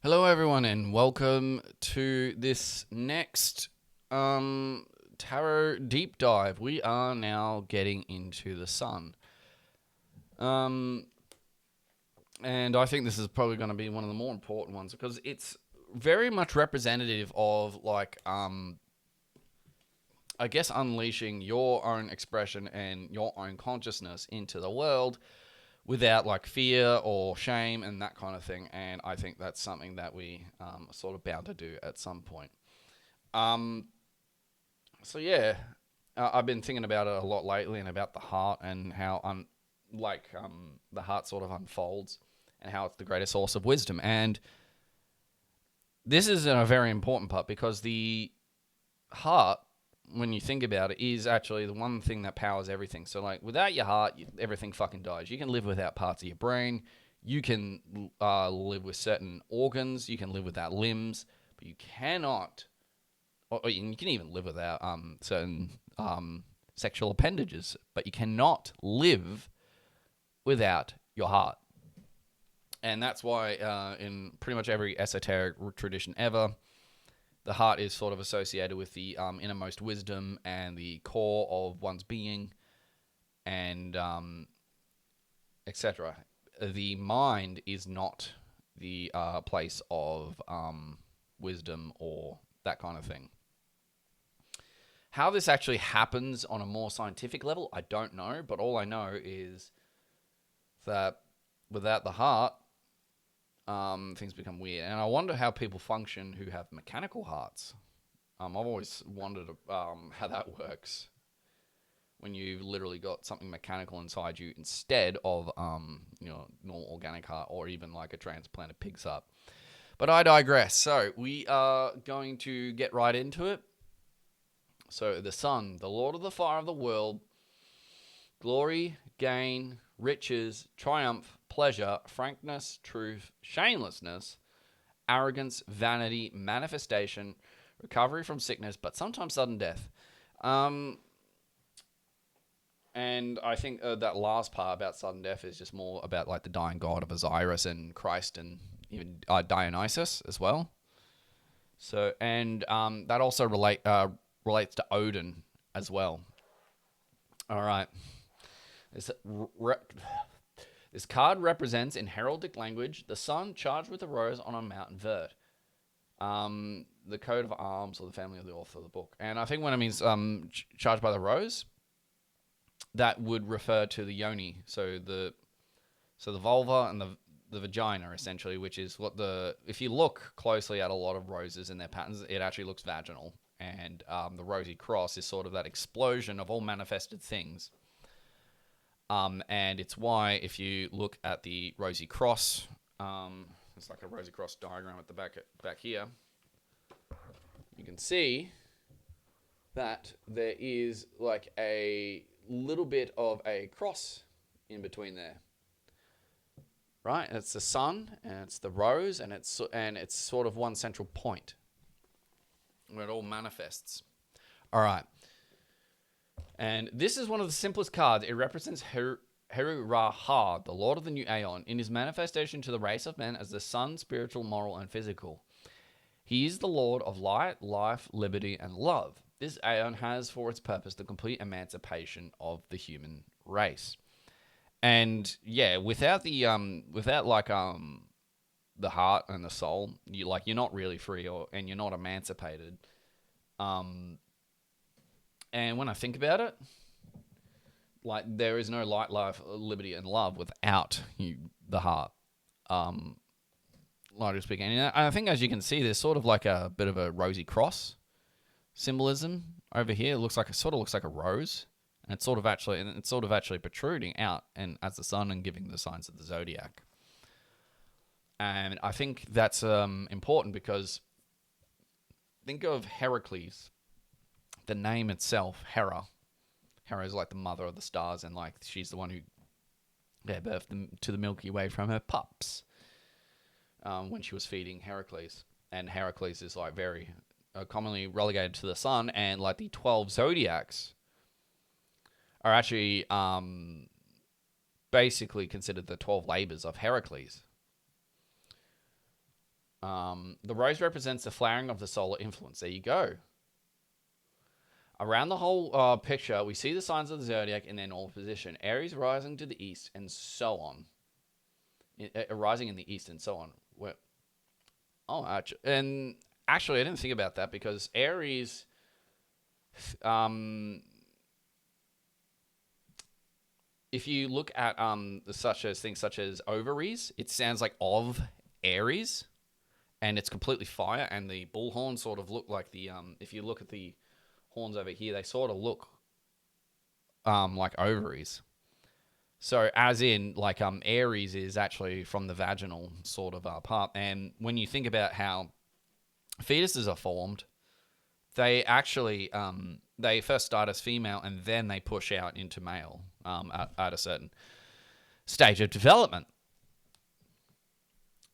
Hello, everyone, and welcome to this next tarot deep dive. We are now getting into the sun, um, and I think this is probably going to be one of the more important ones because it's very much representative of I guess unleashing your own expression and your own consciousness into the world without like fear or shame and that kind of thing. And I think that's something that we are sort of bound to do at some point. Um, so yeah, I've been thinking about it a lot lately and about the heart and how the heart sort of unfolds and how it's the greatest source of wisdom. And this is a very important part because the heart, when you think about it, is actually the one thing that powers everything. So, like, without your heart, everything fucking dies. You can live without parts of your brain. You can live with certain organs. You can live without limbs, but you cannot. Or you can even live without certain sexual appendages, but you cannot live without your heart. And that's why, in pretty much every esoteric tradition ever, the heart is sort of associated with the innermost wisdom and the core of one's being, and etc. The mind is not the place of wisdom or that kind of thing. How this actually happens on a more scientific level, I don't know, but all I know is that without the heart, things become weird. And I wonder how people function who have mechanical hearts. I've always wondered how that works when you've literally got something mechanical inside you instead of normal organic heart or even like a transplanted pig's heart. But I digress. So we are going to get right into it. So the sun, the lord of the fire of the world, glory, gain, riches, triumph, pleasure, frankness, truth, shamelessness, arrogance, vanity, manifestation, recovery from sickness, but sometimes sudden death. And I think that last part about sudden death is just more about like the dying god of Osiris and Christ and even Dionysus as well. So and that also relates to Odin as well. All right. This re- this card represents in heraldic language the sun charged with a rose on a mountain vert. The coat of arms or the family of the author of the book. And I think when it means charged by the rose, that would refer to the yoni. So the vulva and the vagina essentially, which is what if you look closely at a lot of roses and their patterns, it actually looks vaginal. And the rosy cross is sort of that explosion of all manifested things. And it's why if you look at the rosy cross, it's like a rosy cross diagram at the back here. You can see that there is like a little bit of a cross in between there, right? And it's the sun and it's the rose and it's sort of one central point where it all manifests. All right. And this is one of the simplest cards. It represents Heru Raha, the Lord of the New Aeon, in his manifestation to the race of men as the sun, spiritual, moral, and physical. He is the Lord of light, life, liberty, and love. This Aeon has for its purpose the complete emancipation of the human race. And yeah, without the heart and the soul, you're not really free and you're not emancipated. And when I think about it, like there is no light, life, liberty, and love without the heart. Largely speaking, and I think as you can see, there's sort of like a bit of a rosy cross symbolism over here. It looks like a rose, and it's sort of actually protruding out and as the sun and giving the signs of the zodiac. And I think that's important because think of Heracles. The name itself, Hera. Hera is like the mother of the stars, and like she's the one who gave birth to the Milky Way from her pups when she was feeding Heracles. And Heracles is like very commonly relegated to the sun, and like the 12 zodiacs are actually basically considered the 12 labors of Heracles. The rose represents the flowering of the solar influence. There you go. Around the whole picture, we see the signs of the zodiac in their normal position. Aries rising to the east, and so on. Rising in the east, and so on. Actually, I didn't think about that because Aries, if you look at things such as ovaries, it sounds like of Aries, and it's completely fire. And the bullhorn sort of look like the if you look at the horns over here, they sort of look like ovaries. So as in like Aries is actually from the vaginal sort of part. And when you think about how fetuses are formed, they actually they first start as female and then they push out into male at a certain stage of development.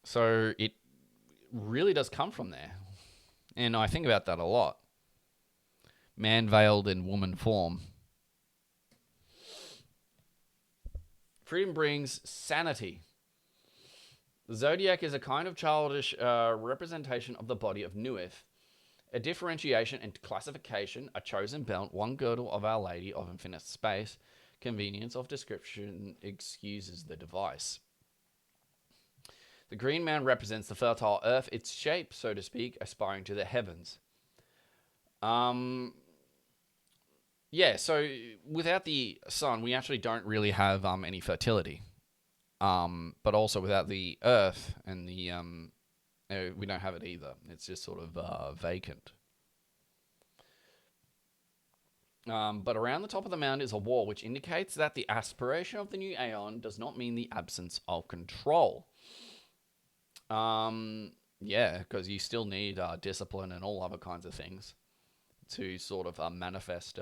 So it really does come from there. And I think about that a lot. Man veiled in woman form. Freedom brings sanity. The zodiac is a kind of childish representation of the body of Nuith, a differentiation and classification, a chosen belt, one girdle of Our Lady of Infinite Space. Convenience of description excuses the device. The green man represents the fertile earth, its shape, so to speak, aspiring to the heavens. So without the sun, we actually don't really have any fertility. But also without the earth and the we don't have it either. It's just sort of vacant. But around the top of the mound is a wall, which indicates that the aspiration of the new aeon does not mean the absence of control. Because you still need discipline and all other kinds of things to sort of manifest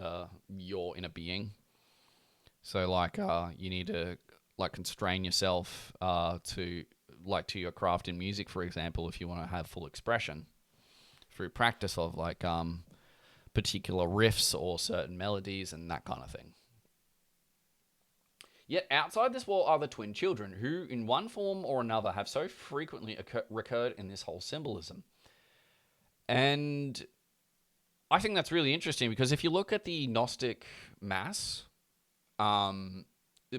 your inner being. So, like, you need to constrain yourself to your craft in music, for example, if you want to have full expression through practice of particular riffs or certain melodies and that kind of thing. Yet outside this wall are the twin children, who in one form or another have so frequently recurred in this whole symbolism. And I think that's really interesting because if you look at the Gnostic Mass,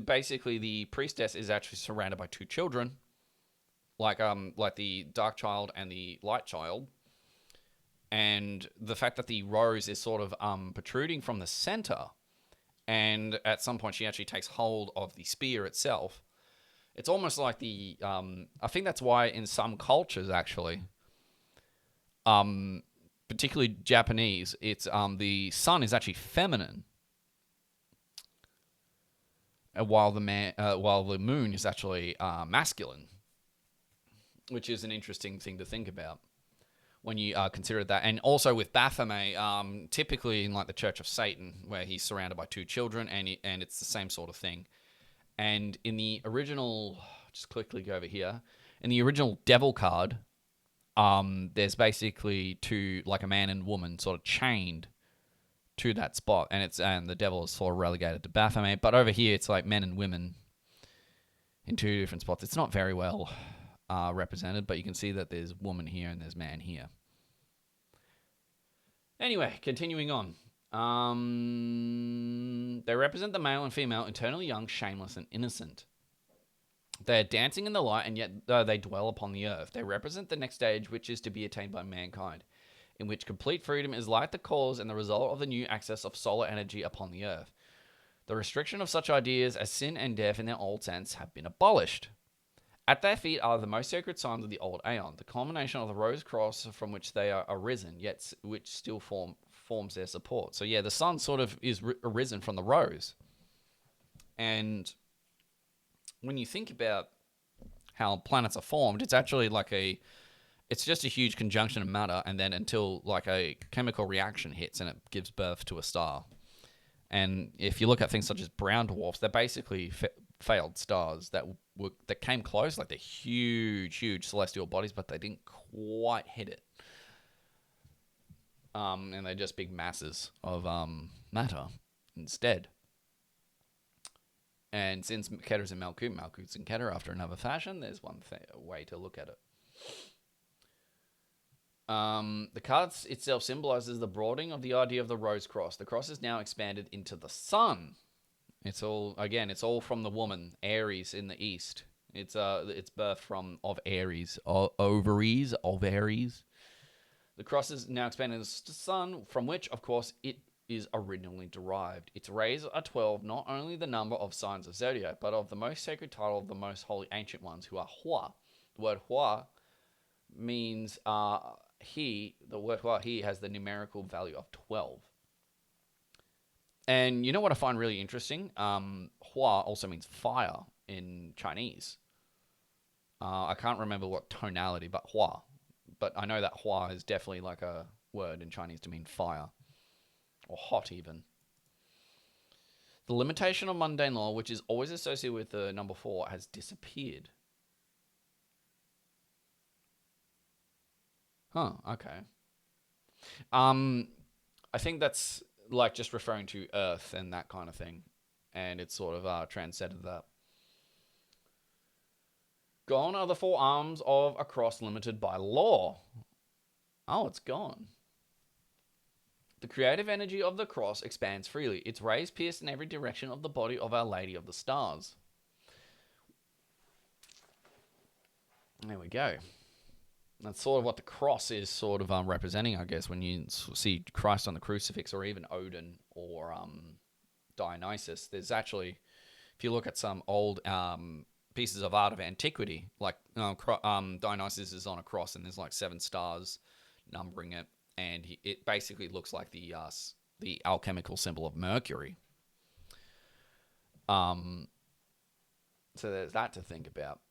basically the priestess is actually surrounded by two children, like the dark child and the light child. And the fact that the rose is sort of protruding from the center, and at some point she actually takes hold of the spear itself. It's almost like I think that's why in some cultures actually, particularly Japanese, it's the sun is actually feminine, while the moon is actually masculine, which is an interesting thing to think about when you consider that. And also with Baphomet, typically in the Church of Satan, where he's surrounded by two children, and it's the same sort of thing. And in the original, just quickly go over here, in the original Devil card, there's basically two, a man and woman, sort of chained to that spot, and the devil is sort of relegated to Baphomet. But over here, it's men and women in two different spots. It's not very well represented, but you can see that there's woman here and there's man here. Anyway, continuing on. They represent the male and female, eternally young, shameless, and innocent. They are dancing in the light, and yet they dwell upon the earth. They represent the next stage, which is to be attained by mankind, in which complete freedom is like the cause and the result of the new access of solar energy upon the earth. The restriction of such ideas as sin and death in their old sense have been abolished. At their feet are the most sacred signs of the old aeon, the culmination of the rose cross from which they are arisen, yet which still forms their support. So yeah, the sun sort of is arisen from the rose. And when you think about how planets are formed, it's actually it's just a huge conjunction of matter, and then until a chemical reaction hits and it gives birth to a star. And if you look at things such as brown dwarfs, they're basically failed stars that came close, they're huge celestial bodies, but they didn't quite hit it. And they're just big masses of matter instead. And since Keter's in Malkut, Malkut's in Keter after another fashion, there's one way to look at it. The card itself symbolizes the broadening of the idea of the rose cross. The cross is now expanded into the sun. It's all from the woman, Aries in the east. It's birth from of Aries, ovaries of Aries. The cross is now expanded into the sun, from which, of course, it is originally derived. Its rays are 12, not only the number of signs of zodiac, but of the most sacred title of the most holy ancient ones, who are Hua. The word Hua means the word Hua he has the numerical value of 12. And you know what I find really interesting? Hua also means fire in Chinese. I can't remember what tonality, but Hua. But I know that Hua is definitely like a word in Chinese to mean fire. Or hot, even. The limitation of mundane law, which is always associated with the number 4, has disappeared. Huh, okay. I think that's like just referring to Earth and that kind of thing. And it's sort of transcended that. Gone are the 4 arms of a cross limited by law. Oh, it's gone. The creative energy of the cross expands freely. Its rays pierce in every direction of the body of Our Lady of the Stars. There we go. That's sort of what the cross is sort of representing, I guess, when you see Christ on the crucifix, or even Odin or Dionysus. There's actually, if you look at some old pieces of art of antiquity, like Dionysus is on a cross and there's like 7 stars numbering it, and it basically looks like the alchemical symbol of Mercury. So there's that to think about.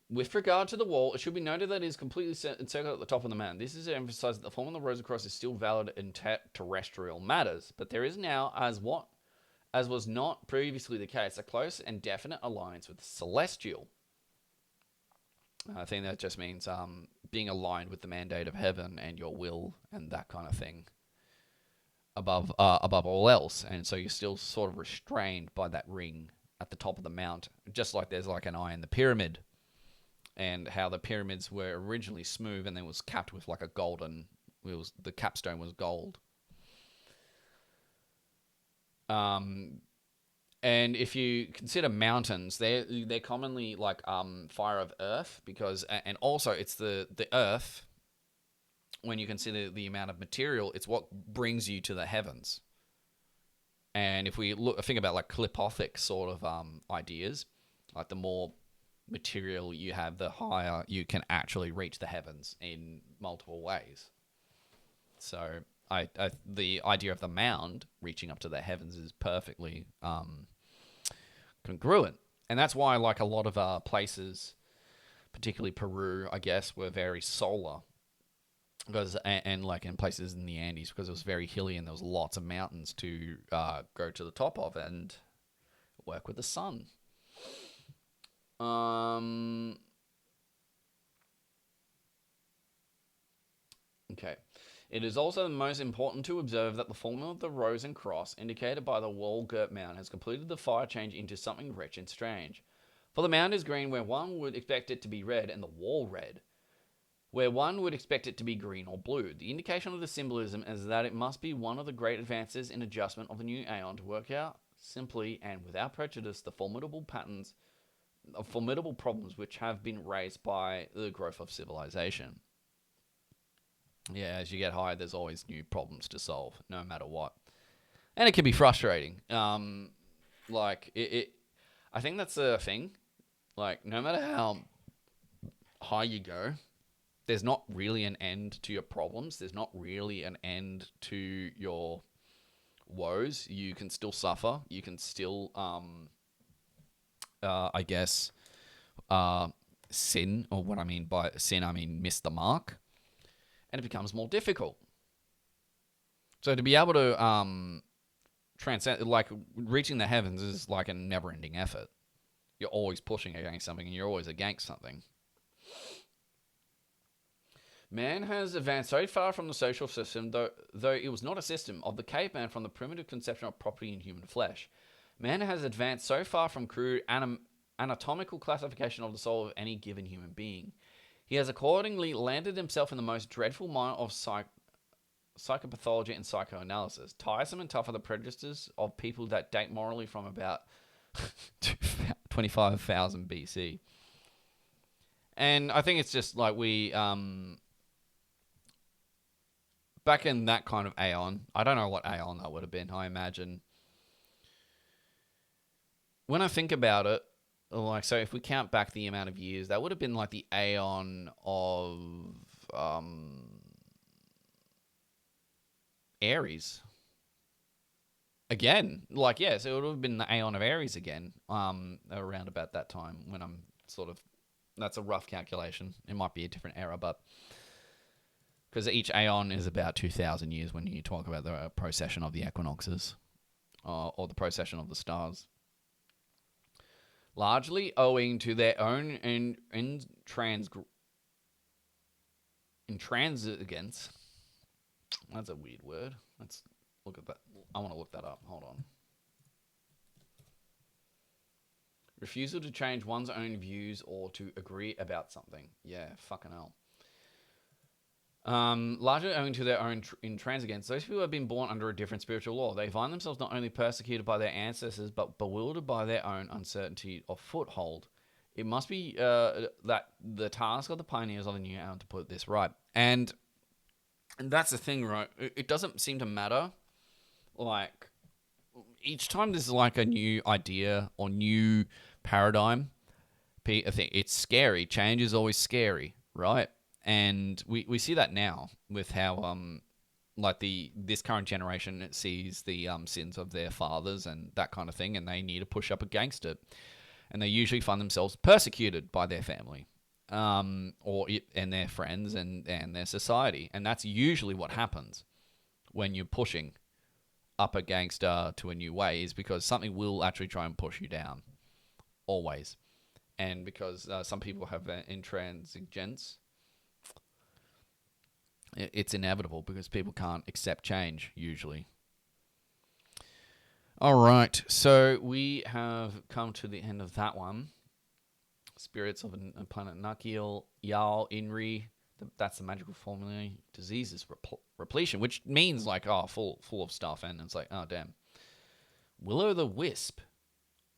With regard to the wall, it should be noted that it is completely encircled at the top of the mountain. This is to emphasize that the form of the Rose Cross is still valid in terrestrial matters, but there is now, as was not previously the case, a close and definite alliance with the celestial. I think that just means being aligned with the mandate of heaven and your will and that kind of thing above all else. And so you're still sort of restrained by that ring at the top of the mount, just like there's like an eye in the pyramid, and how the pyramids were originally smooth and then was capped with like a golden, the capstone was gold. And if you consider mountains, they're commonly like fire of earth, because, and also it's the earth, when you consider the amount of material, it's what brings you to the heavens. And if we think about like clipothic sort of ideas, like the more material you have, the higher you can actually reach the heavens in multiple ways. So the idea of the mound reaching up to the heavens is perfectly congruent, and that's why like a lot of places, particularly Peru, I guess, were very solar, because and like in places in the Andes, because it was very hilly and there was lots of mountains to go to the top of and work with the sun. Okay. It is also most important to observe that the formula of the rose and cross, indicated by the wall-girt mound, has completed the fire change into something rich and strange. For the mound is green where one would expect it to be red, and the wall red where one would expect it to be green or blue. The indication of the symbolism is that it must be one of the great advances in adjustment of the new aeon to work out simply and without prejudice the formidable problems which have been raised by the growth of civilization. Yeah, as you get higher, there's always new problems to solve, no matter what, and it can be frustrating. Like I think that's the thing. Like, no matter how high you go, there's not really an end to your problems. There's not really an end to your woes. You can still suffer. You can still, I guess, sin, or what I mean by sin, I mean miss the mark, and it becomes more difficult. So to be able to transcend, like reaching the heavens, is like a never-ending effort. You're always pushing against something, and you're always against something. Man has advanced so far from the social system, though it was not a system, of the caveman from the primitive conception of property in human flesh. Man has advanced so far from crude anatomical classification of the soul of any given human being. He has accordingly landed himself in the most dreadful mire of psychopathology and psychoanalysis. Tiresome and tough are the prejudices of people that date morally from about 25,000 BC. And I think it's just like back in that kind of aeon, I don't know what aeon that would have been. I imagine when I think about it, like, so if we count back the amount of years, that would have been like the aeon of Aries. Again, like, yeah, so it would have been the Aeon of Aries again, around about that time when I'm sort of, that's a rough calculation. It might be a different era, but because each Aeon is about 2,000 years when you talk about the procession of the equinoxes, or the procession of the stars. Largely owing to their own intransigence. That's a weird word. Let's look at that. I want to look that up. Hold on. Refusal to change one's own views or to agree about something. Yeah, fucking hell. Largely owing to their own intransigence, those people have been born under a different spiritual law. They find themselves not only persecuted by their ancestors, but bewildered by their own uncertainty of foothold. It must be that the task of the pioneers of the new era to put this right. And that's the thing, right? It doesn't seem to matter. Like, each time there's like a new idea or new paradigm, I think it's scary. Change is always scary, right? And we see that now with how like this current generation sees the sins of their fathers and that kind of thing, and they need to push up against it, and they usually find themselves persecuted by their family, and their friends and their society, and that's usually what happens when you're pushing up against to a new way, is because something will actually try and push you down, always, and because some people have intransigence. It's inevitable because people can't accept change, usually. All right, so we have come to the end of that one. Spirits of a planet Nakiel, Yal, Inri. That's the magical formula. Diseases, repletion, which means like, full of stuff, and it's like, oh, damn. Will-o'-the-wisp.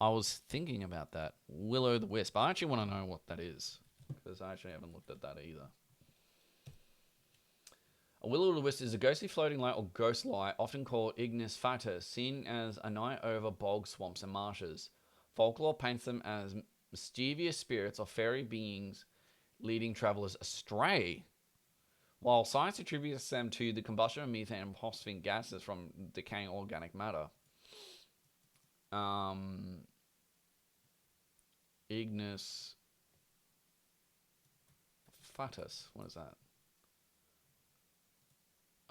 I was thinking about that. Will-o'-the-wisp. I actually want to know what that is, because I actually haven't looked at that either. A will-o'-the-wisp is a ghostly floating light or ghost light, often called ignis fatuus, seen as a night over bogs, swamps, and marshes. Folklore paints them as mischievous spirits or fairy beings leading travelers astray, while science attributes them to the combustion of methane and phosphine gases from decaying organic matter. Ignis fatuus, what is that?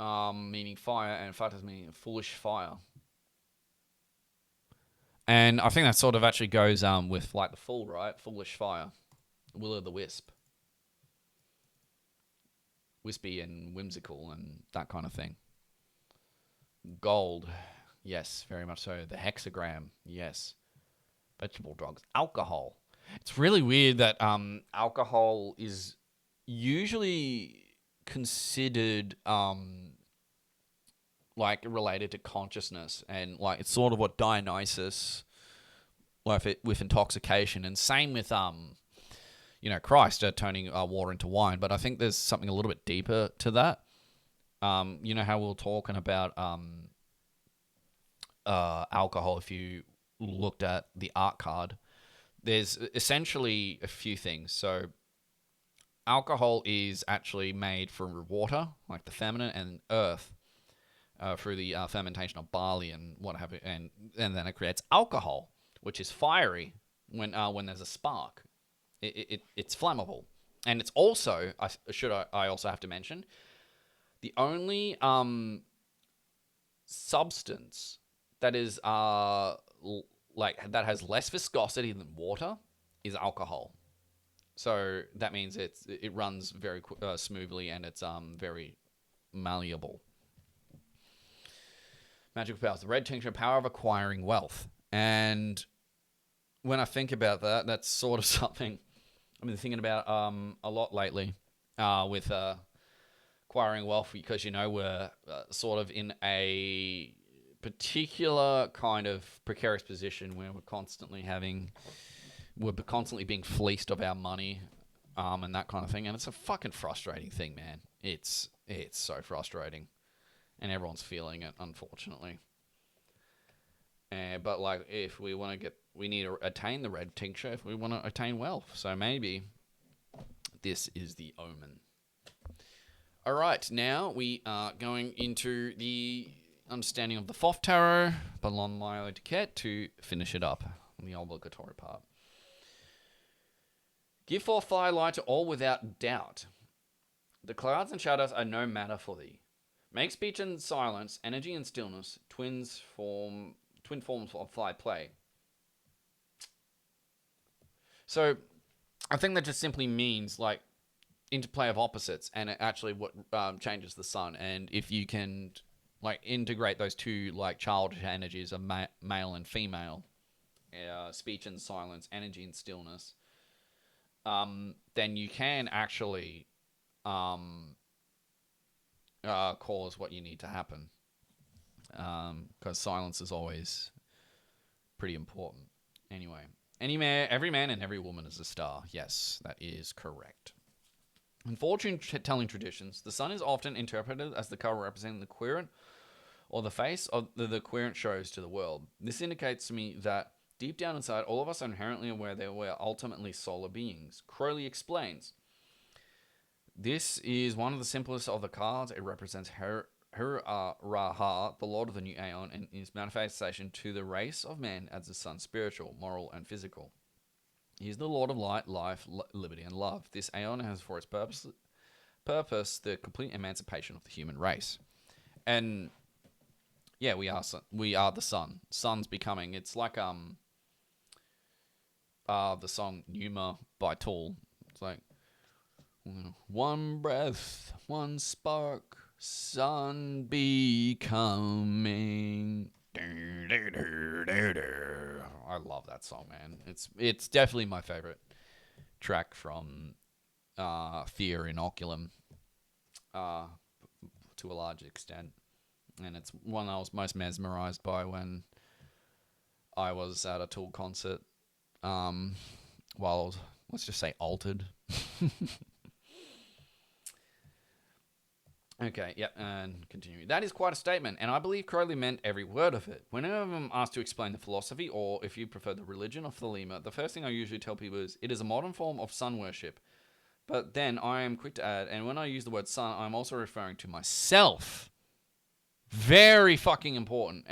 Meaning fire, and fatuus meaning foolish fire. And I think that sort of actually goes with like the fool, right? Foolish fire. Will-o'-the-wisp. Wispy and whimsical and that kind of thing. Gold. Yes, very much so. The hexagram. Yes. Vegetable drugs. Alcohol. It's really weird that alcohol is usually considered like related to consciousness, and like it's sort of what Dionysus, like with intoxication, and same with Christ turning water into wine. But I think there's something a little bit deeper to that. You know how we were talking about alcohol. If you looked at the art card, there's essentially a few things. So alcohol is actually made from water, like the feminine, and earth through the fermentation of barley and what have you, and then it creates alcohol, which is fiery when there's a spark. It's flammable, and it's also I also have to mention the only substance that is like that has less viscosity than water is alcohol. So that means it runs very smoothly, and it's very malleable. Magical powers. The red tincture, power of acquiring wealth. And when I think about that, that's sort of something I've been thinking about a lot lately with acquiring wealth because, we're sort of in a particular kind of precarious position where we're constantly being fleeced of our money, and that kind of thing. And it's a fucking frustrating thing, man. It's so frustrating, and everyone's feeling it, unfortunately. But like, if we need to attain the red tincture if we want to attain wealth. So maybe this is the omen. All right, now we are going into the understanding of the Thoth Tarot, Ballon Milo Ticket, to finish it up, the obligatory part. Give forth thy light to all without doubt. The clouds and shadows are no matter for thee. Make speech and silence, energy and stillness, twin forms of thy play. So, I think that just simply means like interplay of opposites, and it actually what changes the sun. And if you can like integrate those two like childish energies of male and female, speech and silence, energy and stillness, then you can actually cause what you need to happen. Because silence is always pretty important. Anyway, every man and every woman is a star. Yes, that is correct. In fortune-telling traditions, the sun is often interpreted as the color representing the querent, or the face of the querent shows to the world. This indicates to me that deep down inside, all of us are inherently aware that we're ultimately solar beings. Crowley explains, this is one of the simplest of the cards. It represents Raha, the Lord of the New Aeon, and his manifestation to the race of man as the sun, spiritual, moral, and physical. He is the Lord of light, life, liberty, and love. This Aeon has for its purpose the complete emancipation of the human race. And yeah, we are the sun. Sun's becoming. It's like the song Numa by Tool. It's like one breath, one spark, sun becoming. I love that song, man. It's definitely my favorite track from Fear Inoculum, to a large extent, and it's one I was most mesmerized by when I was at a Tool concert, while I was, let's just say, altered. Okay, yep, and continuing. That is quite a statement, and I believe Crowley meant every word of it. Whenever I'm asked to explain the philosophy, or if you prefer the religion of Thelema, the first thing I usually tell people is, it is a modern form of sun worship. But then I am quick to add, and when I use the word sun, I'm also referring to myself. Very fucking important.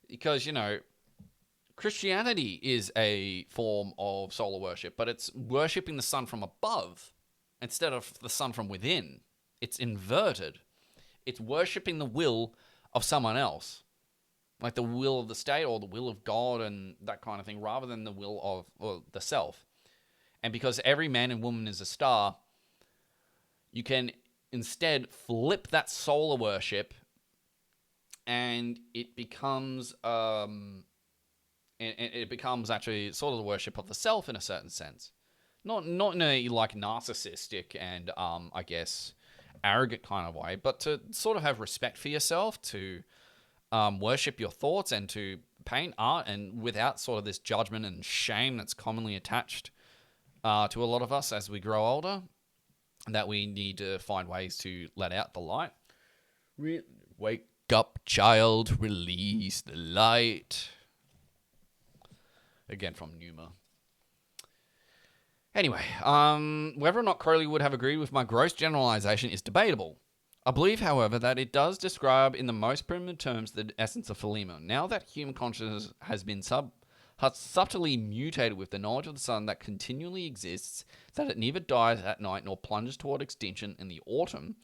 Because, Christianity is a form of solar worship, but it's worshipping the sun from above instead of the sun from within. It's inverted. It's worshipping the will of someone else, like the will of the state or the will of God and that kind of thing, rather than the will of the self. And because every man and woman is a star, you can instead flip that solar worship, and it becomes actually sort of the worship of the self in a certain sense, not in a like narcissistic and I guess arrogant kind of way, but to sort of have respect for yourself, to worship your thoughts, and to paint art, and without sort of this judgment and shame that's commonly attached to a lot of us as we grow older, that we need to find ways to let out the light. Wake up, child, release the light. Again from Numa. Anyway, whether or not Crowley would have agreed with my gross generalization is debatable. I believe, however, that it does describe in the most primitive terms the essence of Thelema. Now that human consciousness has been subtly mutated with the knowledge of the sun that continually exists, that it neither dies at night nor plunges toward extinction in the autumn,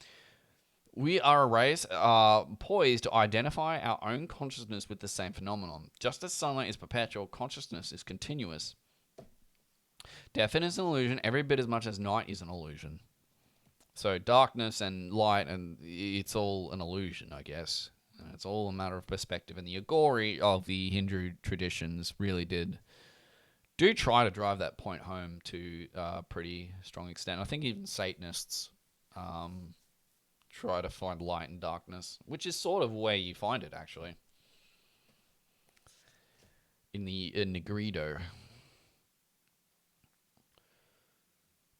we are a race poised to identify our own consciousness with the same phenomenon. Just as sunlight is perpetual, consciousness is continuous. Deafness is an illusion every bit as much as night is an illusion. So darkness and light, and it's all an illusion, I guess. It's all a matter of perspective. And the Agori of the Hindu traditions really did do try to drive that point home to a pretty strong extent. I think even Satanists try to find light and darkness, which is sort of where you find it, actually, in the Negrido.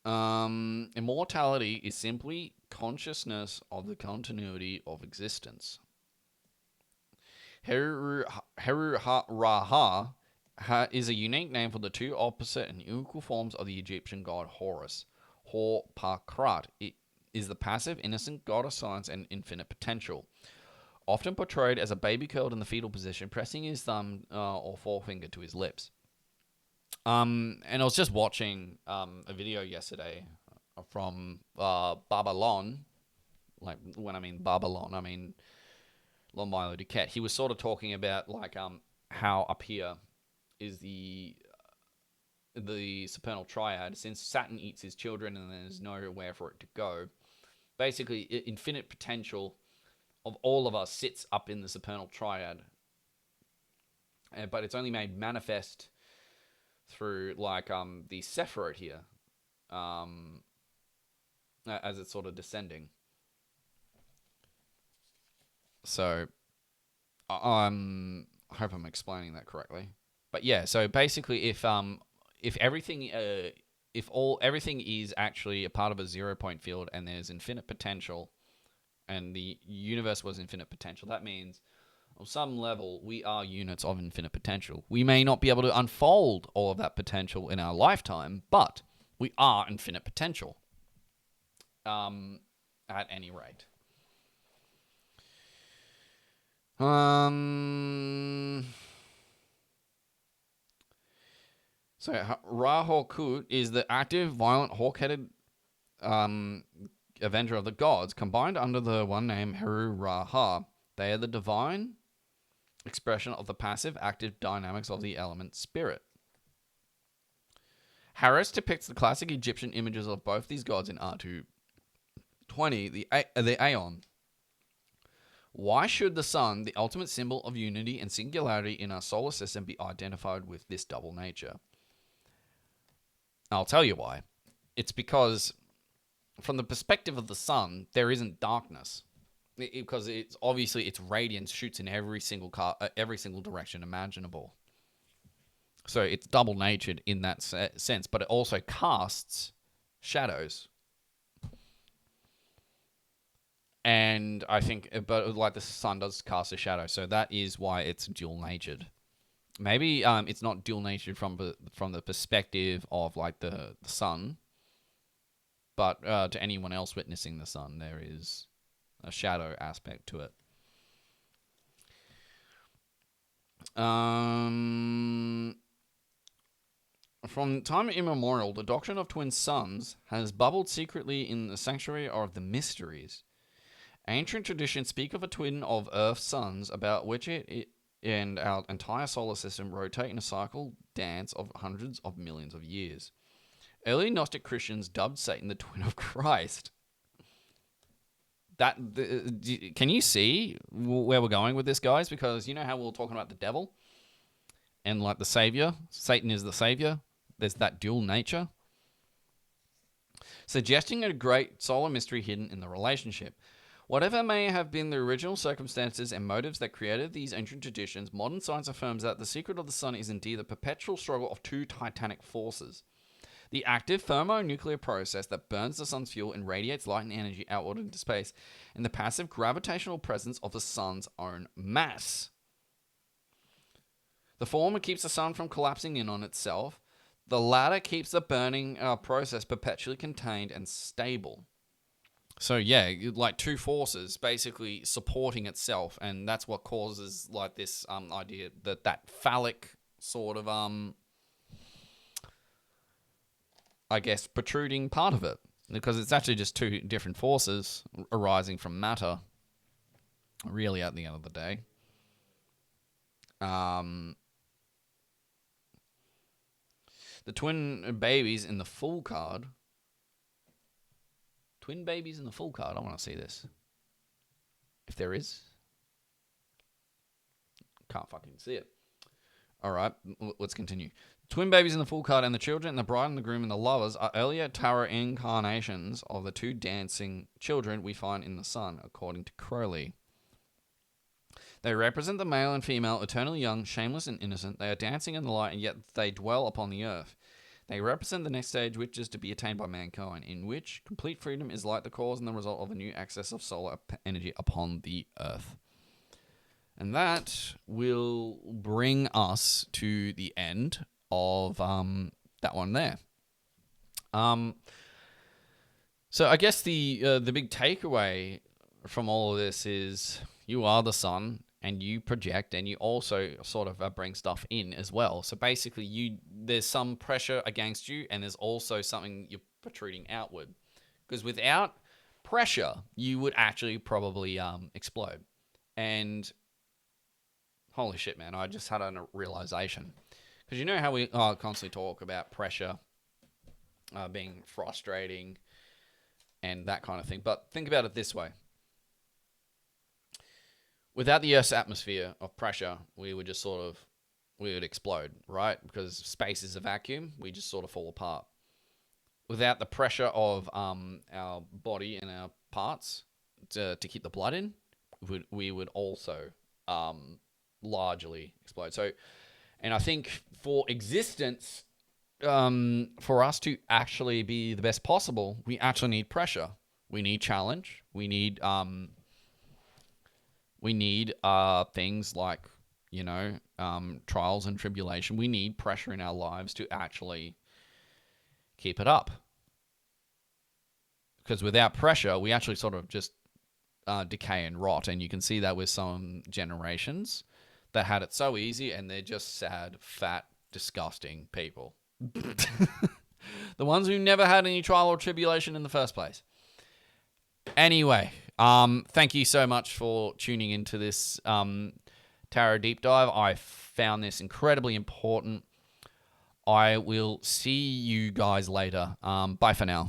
Immortality is simply consciousness of the continuity of existence. Heru-Raha is a unique name for the two opposite and equal forms of the Egyptian god Horus. Hor-Pakrat is the passive, innocent god of science and infinite potential, often portrayed as a baby curled in the fetal position, pressing his thumb or forefinger to his lips. And I was just watching a video yesterday from Babylon. Like, when I mean Babylon, I mean Lon Milo Duquette. He was sort of talking about like how up here is the supernal triad, since Saturn eats his children and there's nowhere for it to go. Basically, infinite potential of all of us sits up in the supernal triad, but it's only made manifest through like the Sephirot here, as it's sort of descending. So, I hope I'm explaining that correctly. But yeah, so basically, if everything everything is actually a part of a 0-point field and there's infinite potential, and the universe was infinite potential, that means on some level we are units of infinite potential. We may not be able to unfold all of that potential in our lifetime, but we are infinite potential. At any rate. So Ra-Horskhut is the active, violent, hawk-headed avenger of the gods, combined under the one name Heru-Ra-Ha. They are the divine expression of the passive, active dynamics of the element spirit. Harris depicts the classic Egyptian images of both these gods in R220, the Aeon. Why should the sun, the ultimate symbol of unity and singularity in our solar system, be identified with this double nature? I'll tell you why. It's because, from the perspective of the sun, there isn't darkness, because it's obviously its radiance shoots in every single direction imaginable. So it's double-natured in that sense, but it also casts shadows. And I think, but like the sun does cast a shadow, so that is why it's dual-natured. Maybe it's not dual-natured from the perspective of like the sun, but to anyone else witnessing the sun, there is a shadow aspect to it. From time immemorial, the doctrine of twin suns has bubbled secretly in the sanctuary of the mysteries. Ancient traditions speak of a twin of Earth's suns, about which it and our entire solar system rotate in a cycle dance of hundreds of millions of years. Early Gnostic Christians dubbed Satan the twin of Christ. Can you see where we're going with this, guys? Because you know how we were talking about the devil and like the savior? Satan is the savior. There's that dual nature. Suggesting a great solar mystery hidden in the relationship. Whatever may have been the original circumstances and motives that created these ancient traditions, modern science affirms that the secret of the sun is indeed the perpetual struggle of two titanic forces. The active thermonuclear process that burns the sun's fuel and radiates light and energy outward into space, and the passive gravitational presence of the sun's own mass. The former keeps the sun from collapsing in on itself. The latter keeps the burning process perpetually contained and stable. So yeah, like two forces basically supporting itself, and that's what causes like this idea that phallic sort of I guess protruding part of it, because it's actually just two different forces arising from matter, really, at the end of the day. The twin babies in the full card. Twin babies in the full card. I want to see this. If there is. Can't fucking see it. All right, let's continue. Twin babies in the full card and the children, the bride and the groom and the lovers are earlier tarot incarnations of the two dancing children we find in the sun, according to Crowley. They represent the male and female, eternally young, shameless and innocent. They are dancing in the light, and yet they dwell upon the earth. They represent the next stage, which is to be attained by mankind, in which complete freedom is like the cause and the result of a new access of solar energy upon the earth. And that will bring us to the end of that one there. So I guess the big takeaway from all of this is you are the sun, and you project, and you also sort of bring stuff in as well. So basically, there's some pressure against you, and there's also something you're protruding outward. Because without pressure, you would actually probably explode. And holy shit, man, I just had a realization. Because you know how we constantly talk about pressure being frustrating and that kind of thing. But think about it this way. Without the Earth's atmosphere of pressure, we would explode, right? Because space is a vacuum, we just sort of fall apart. Without the pressure of our body and our parts to keep the blood in, we would also largely explode. So, and I think for existence, for us to actually be the best possible, we actually need pressure. We need challenge. We need things like, trials and tribulation. We need pressure in our lives to actually keep it up. Because without pressure, we actually sort of just decay and rot. And you can see that with some generations that had it so easy, and they're just sad, fat, disgusting people. The ones who never had any trial or tribulation in the first place. Anyway, thank you so much for tuning into this tarot deep dive. I found this incredibly important. I will see you guys later. Bye for now.